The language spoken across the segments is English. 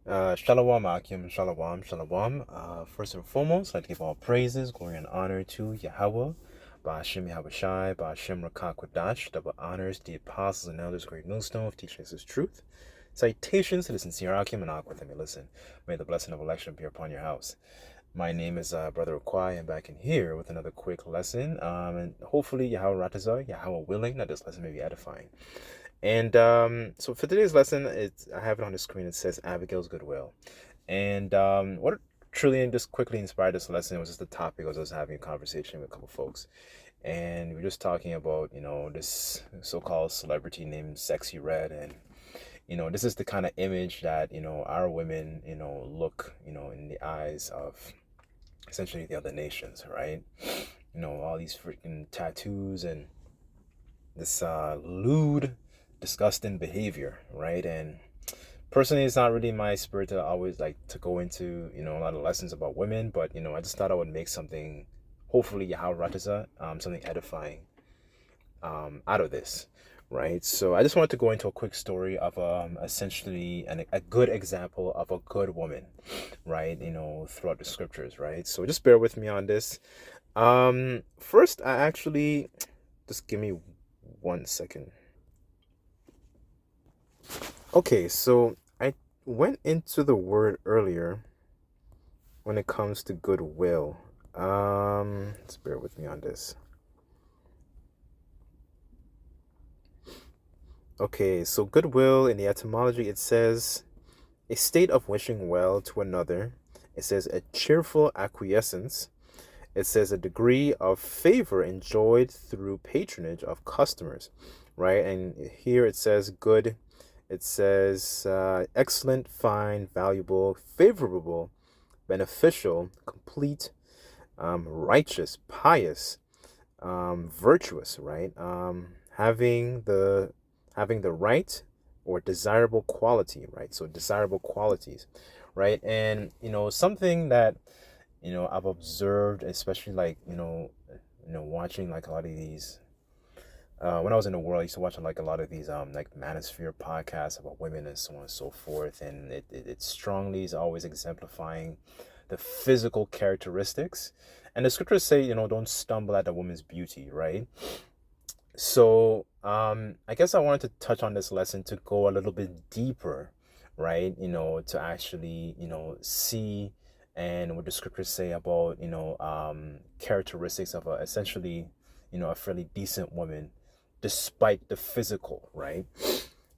Shalom, Akim, Shalom, Shalom. First and foremost, I'd like to give all praises, glory, and honor to Yahweh, Ba'ashem Yahushai, Ba'ashem Rakakwadash, double honors the apostles and elders, great millstone of teaching us his truth. Citations to the sincere Akim and Ak with him. Listen, may the blessing of election be upon your house. My name is Brother Okwai, and back in here with another quick lesson. And hopefully, Yahweh Ratazar, Yahweh willing, that this lesson may be edifying. And so for today's lesson, I have it on the screen. It says Abigail's Goodwill. And what truly just quickly inspired this lesson was just the topic. I was just having a conversation with a couple folks, and we were just talking about this so-called celebrity named Sexy Red, and this is the kind of image that our women look in the eyes of essentially the other nations, right? All these freaking tattoos and this lewd, disgusting behavior, right? And personally, it's not really my spirit to always like to go into a lot of lessons about women, but I just thought I would make something, hopefully Yahweh Ratazah, something edifying out of this, right? So I just wanted to go into a quick story of essentially a good example of a good woman, right? Throughout the scriptures, right? So just bear with me on this. First, I actually just give me 1 second. Okay, so I went into the word earlier when it comes to goodwill. Just bear with me on this. Okay, so goodwill in the etymology, it says a state of wishing well to another. It says a cheerful acquiescence. It says a degree of favor enjoyed through patronage of customers, right? And here it says good. It says excellent, fine, valuable, favorable, beneficial, complete, righteous, pious, virtuous, right? Having the right or desirable quality, right? So desirable qualities, right? And something that I've observed, especially like watching like a lot of these. When I was in the world, I used to watch like a lot of these like manosphere podcasts about women and so on and so forth, and it strongly is always exemplifying the physical characteristics. And the scriptures say, don't stumble at a woman's beauty, right? So I guess I wanted to touch on this lesson to go a little bit deeper, right? To actually see and what the scriptures say about characteristics of essentially a fairly decent woman despite the physical, right?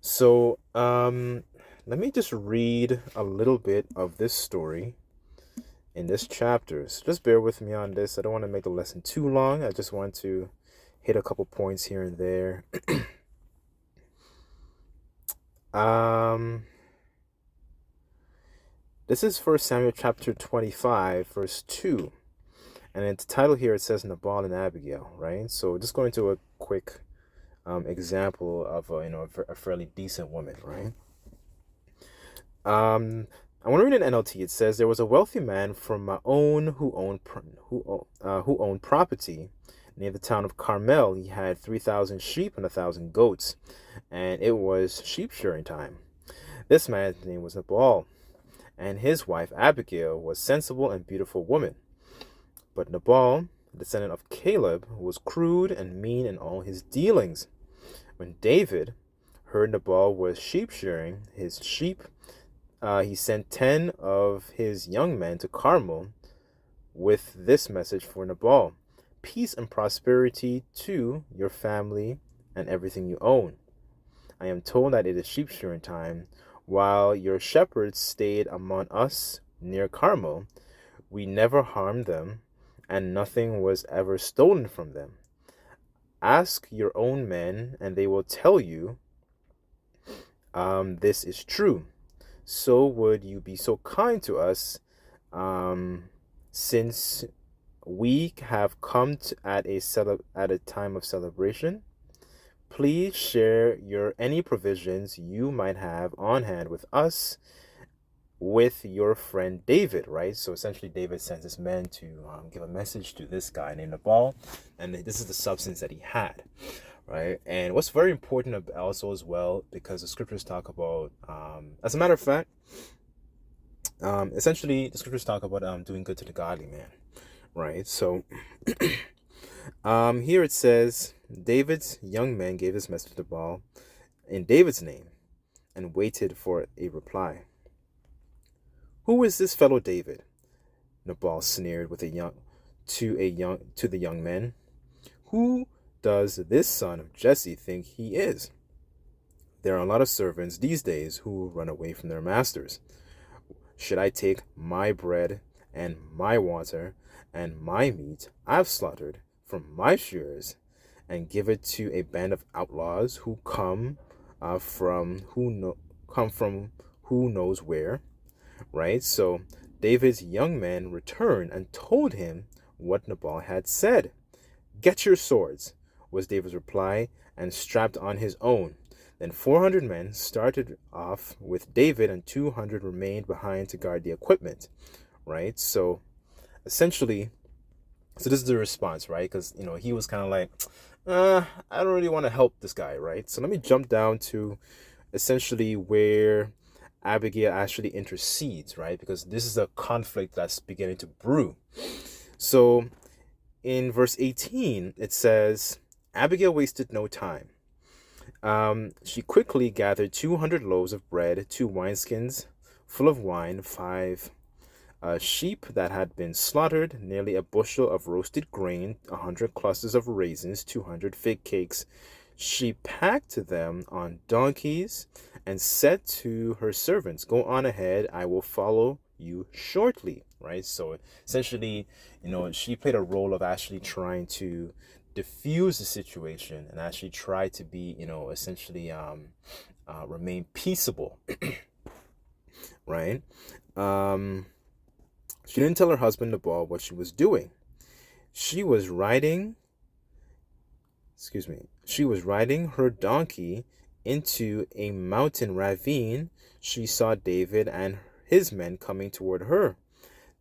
So let me just read a little bit of this story in this chapter. So just bear with me on this. I don't want to make the lesson too long. I just want to hit a couple points here and there. This is 1 Samuel chapter 25, verse 2. And in the title here, it says Nabal and Abigail, right? So just going to a quick example of a fairly decent woman, right? I want to read an NLT. It says, there was a wealthy man from Maon who owned property near the town of Carmel. He had 3,000 sheep and 1,000 goats, and it was sheep shearing time. This man's name was Nabal, and his wife Abigail was sensible and beautiful woman. But Nabal, descendant of Caleb, was crude and mean in all his dealings. When David heard Nabal was sheep shearing his sheep, he sent 10 of his young men to Carmel with this message for Nabal: peace and prosperity to your family and everything you own. I am told that it is sheep shearing time. While your shepherds stayed among us near Carmel, we never harmed them, and nothing was ever stolen from them. Ask your own men, and they will tell you this is true. So would you be so kind to us, since we have come at a time of celebration? Please share any provisions you might have on hand with us, with your friend David, right? So essentially David sends his men to give a message to this guy named Nabal, and this is the substance that he had, right? And what's very important also as well, because the scriptures talk about, as a matter of fact, Essentially, the scriptures talk about doing good to the godly man, right? So here it says David's young man gave his message to Baal in David's name and waited for a reply. Who is this fellow David? Nabal sneered with to the young men. Who does this son of Jesse think he is? There are a lot of servants these days who run away from their masters. Should I take my bread and my water and my meat I've slaughtered from my shearers and give it to a band of outlaws who come from who knows where? Right? So David's young men returned and told him what Nabal had said. Get your swords, was David's reply, and strapped on his own. Then 400 men started off with David, and 200 remained behind to guard the equipment. Right? So essentially, so this is the response, right? Because, he was kind of like, I don't really want to help this guy, right? So let me jump down to essentially where Abigail actually intercedes, right? Because this is a conflict that's beginning to brew. So in verse 18, it says, Abigail wasted no time. She quickly gathered 200 loaves of bread, 2 wineskins full of wine, 5 sheep that had been slaughtered, nearly a bushel of roasted grain, 100 clusters of raisins, 200 fig cakes. She packed them on donkeys and said to her servants, go on ahead, I will follow you shortly. Right? So essentially, she played a role of actually trying to diffuse the situation and actually try to be, essentially remain peaceable. Right? She didn't tell her husband Nabal what she was doing. She was riding her donkey into a mountain ravine. She saw David and his men coming toward her.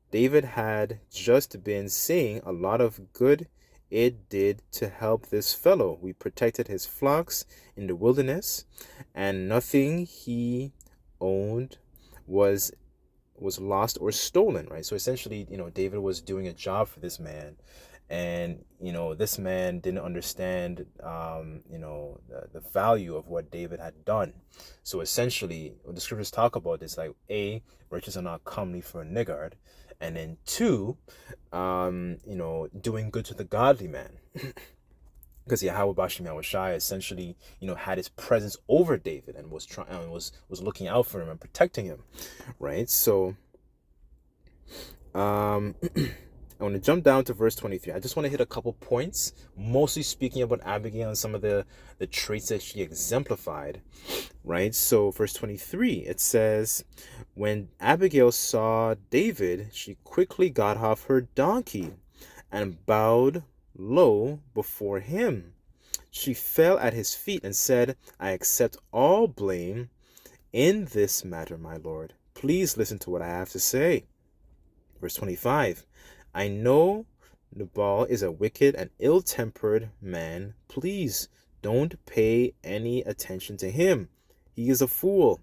David had just been saying a lot of good it did to help this fellow. We protected his flocks in the wilderness, and nothing he owned was lost or stolen, right? So essentially, David was doing a job for this man, and this man didn't understand the value of what David had done. So essentially, what the scriptures talk about is like, A, riches are not comely for a niggard, and then 2, doing good to the godly man. Because Yahweh Bashim essentially, had his presence over David and was looking out for him and protecting him, right? So, I want to jump down to verse 23. I just want to hit a couple points, mostly speaking about Abigail and some of the traits that she exemplified, right? So, verse 23, it says, when Abigail saw David, she quickly got off her donkey and bowed low before him. She fell at his feet and said, I accept all blame in this matter, my lord. Please listen to what I have to say. Verse 25, I know Nabal is a wicked and ill-tempered man. Please don't pay any attention to him. He is a fool,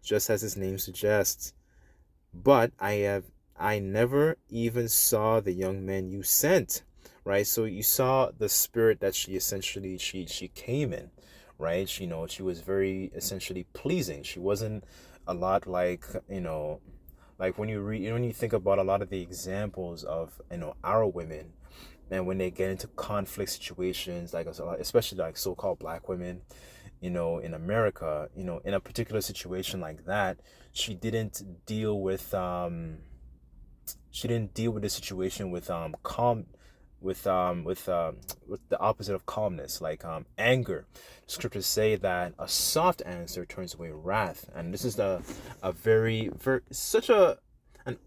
just as his name suggests. But I never even saw the young man you sent. Right? So you saw the spirit that she essentially she came in, right? She was very essentially pleasing. She wasn't a lot like, like when you think about a lot of the examples of, our women, and when they get into conflict situations, like especially like so-called black women, in America, in a particular situation like that, she didn't deal with the situation with calm, with the opposite of calmness, like anger. Scriptures say that a soft answer turns away wrath, and this is a very such an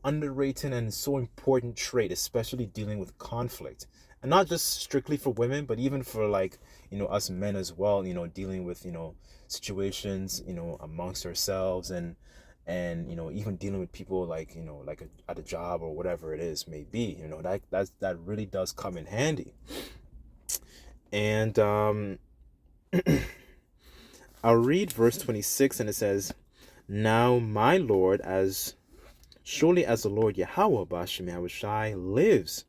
underrated and so important trait, especially dealing with conflict, and not just strictly for women, but even for like us men as well. Dealing with situations amongst ourselves, and even dealing with people like at a job or whatever it is may be, that really does come in handy. And I'll read verse 26, and it says, now my lord, as Surely as the Lord Yahweh Bashem Yahushai lives,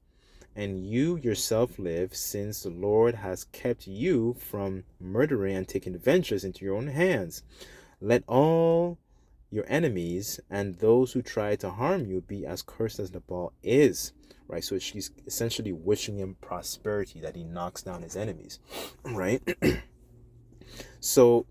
and you yourself live, since the Lord has kept you from murdering and taking vengeance into your own hands. Let all your enemies and those who try to harm you be as cursed as Nabal is. Right? So she's essentially wishing him prosperity, that he knocks down his enemies. Right? So,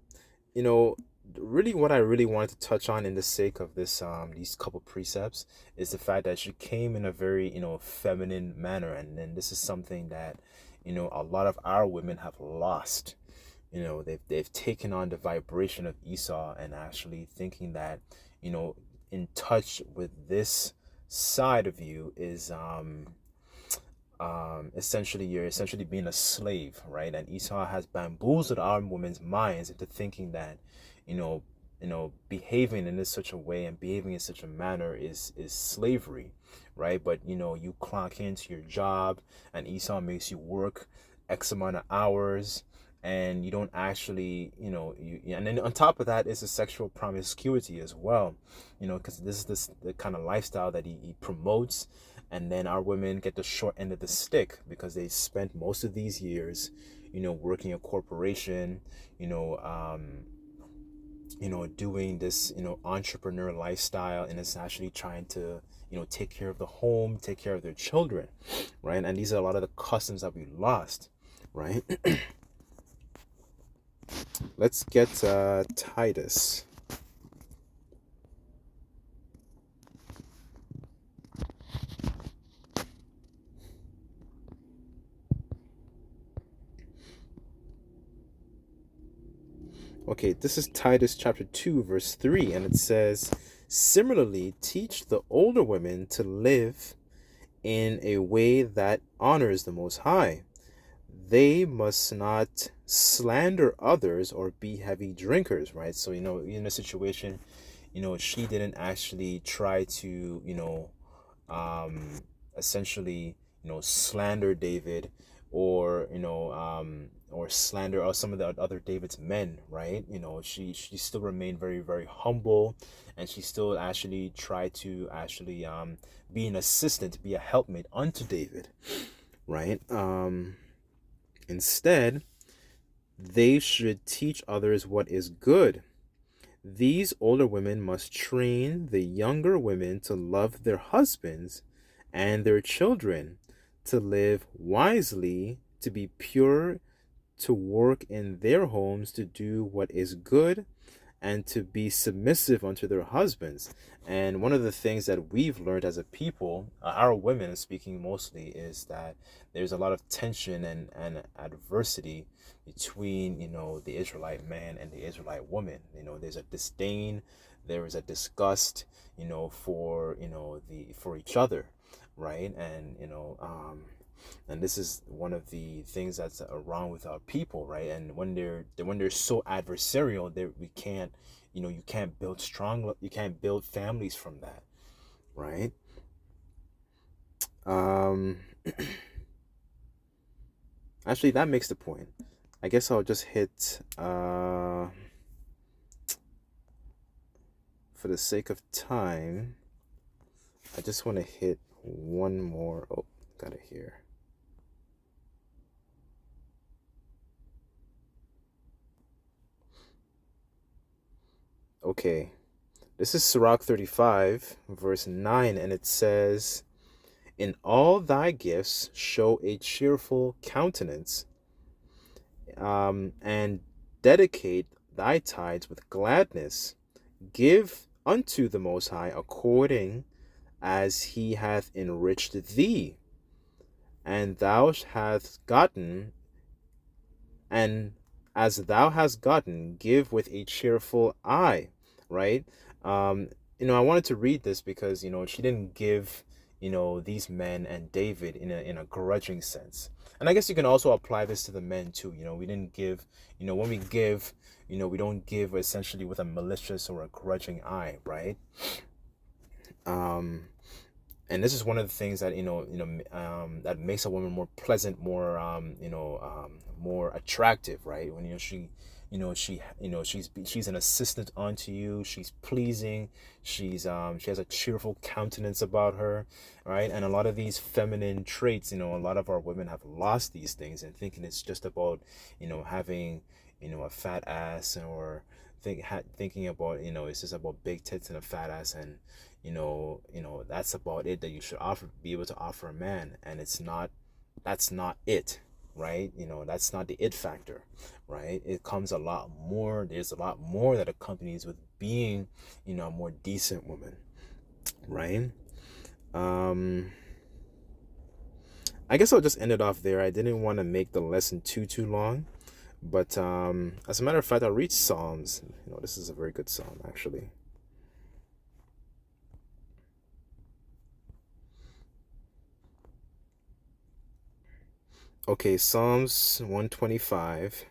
really what I really wanted to touch on in the sake of this these couple precepts is the fact that she came in a very, feminine manner, and then this is something that, a lot of our women have lost. They've taken on the vibration of Esau, and actually thinking that, in touch with this side of you is essentially you're essentially being a slave, right? And Esau has bamboozled our women's minds into thinking that, behaving in this such a way and behaving in such a manner is slavery, right? But you clock into your job, and Esau makes you work X amount of hours, and you don't actually, and then on top of that is the sexual promiscuity as well, because this is the kind of lifestyle that he promotes. And then our women get the short end of the stick because they spent most of these years, working a corporation, doing this, entrepreneur lifestyle, and it's actually trying to, take care of the home, take care of their children, right? And these are a lot of the customs that we lost, right? Let's get Titus. Okay, this is Titus chapter 2, verse 3, and it says, "Similarly, teach the older women to live in a way that honors the Most High. They must not slander others or be heavy drinkers," right? So, in a situation, she didn't actually try to, essentially, slander David, or, or slander some of the other David's men, right? She still remained very, very humble, and she still actually tried to actually be an assistant, be a helpmate unto David, right? Instead, they should teach others what is good. These older women must train the younger women to love their husbands and their children, to live wisely, to be pure, to work in their homes, to do what is good, and to be submissive unto their husbands. And one of the things that we've learned as a people, our women speaking mostly, is that there's a lot of tension and adversity between, the Israelite man and the Israelite woman. There's a disdain, there is a disgust, for, for each other, right? And this is one of the things that's wrong with our people, right? And when they're so adversarial, we can't, you can't build you can't build families from that, right? Actually, that makes the point. I guess I'll just hit for the sake of time, I just want to hit one more. Oh, got it here. Okay, this is Sirach 35, verse 9, and it says, "In all thy gifts show a cheerful countenance, and dedicate thy tithes with gladness. Give unto the Most High according as he hath enriched thee, and thou hast gotten, and as thou hast gotten, give with a cheerful eye," right? I wanted to read this because, she didn't give, these men and David in a grudging sense. And I guess you can also apply this to the men too. We didn't give, when we give, we don't give essentially with a malicious or a grudging eye, right? And this is one of the things that that makes a woman more pleasant, more more attractive, right? When she she's an assistant unto you, she's pleasing, she has a cheerful countenance about her, right? And a lot of these feminine traits, a lot of our women have lost these things and thinking it's just about having a fat ass, or thinking about it's just about big tits and a fat ass, and that's about it that you should be able to offer a man. And that's not it, right? That's not the it factor, right? It comes a lot more. There's a lot more that accompanies with being a more decent woman, right? I guess I'll just end it off there. I didn't want to make the lesson too long, but as a matter of fact, I'll read Psalms. This is a very good psalm, actually. Okay, Psalms 125,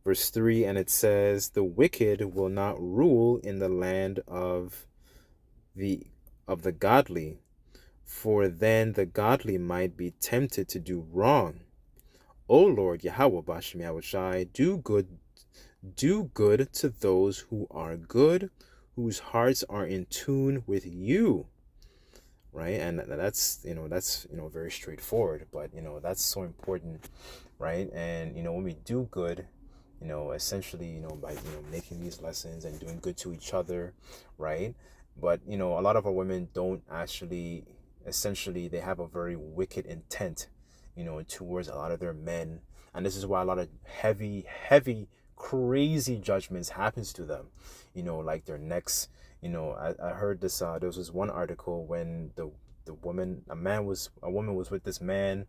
verse 3, and it says, "The wicked will not rule in the land the of the godly, for then the godly might be tempted to do wrong. O Lord Yahweh Bashem Yahushai, do good to those who are good, whose hearts are in tune with you." Right? And that's very straightforward, but that's so important, right? And when we do good, essentially, by making these lessons and doing good to each other, right? But a lot of our women don't actually, essentially, they have a very wicked intent towards a lot of their men. And this is why a lot of heavy crazy judgments happens to them, like their necks. I heard this, there was this one article when a woman was with this man,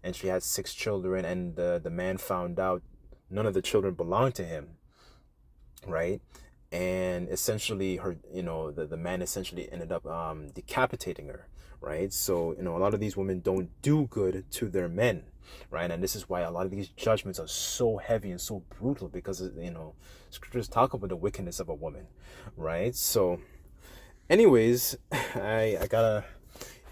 and she had 6 children, and the man found out none of the children belonged to him, right? And essentially the man essentially ended up decapitating her, right? So a lot of these women don't do good to their men, right? And this is why a lot of these judgments are so heavy and so brutal, because scriptures talk about the wickedness of a woman, right? So anyways, I gotta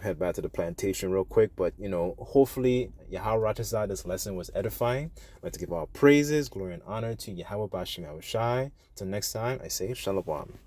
head back to the plantation real quick, but hopefully Yahweh Ratazah, this lesson was edifying. I'd like to give all praises, glory, and honor to Yahweh Bashem Yahushai. Till next time, I say Shalom.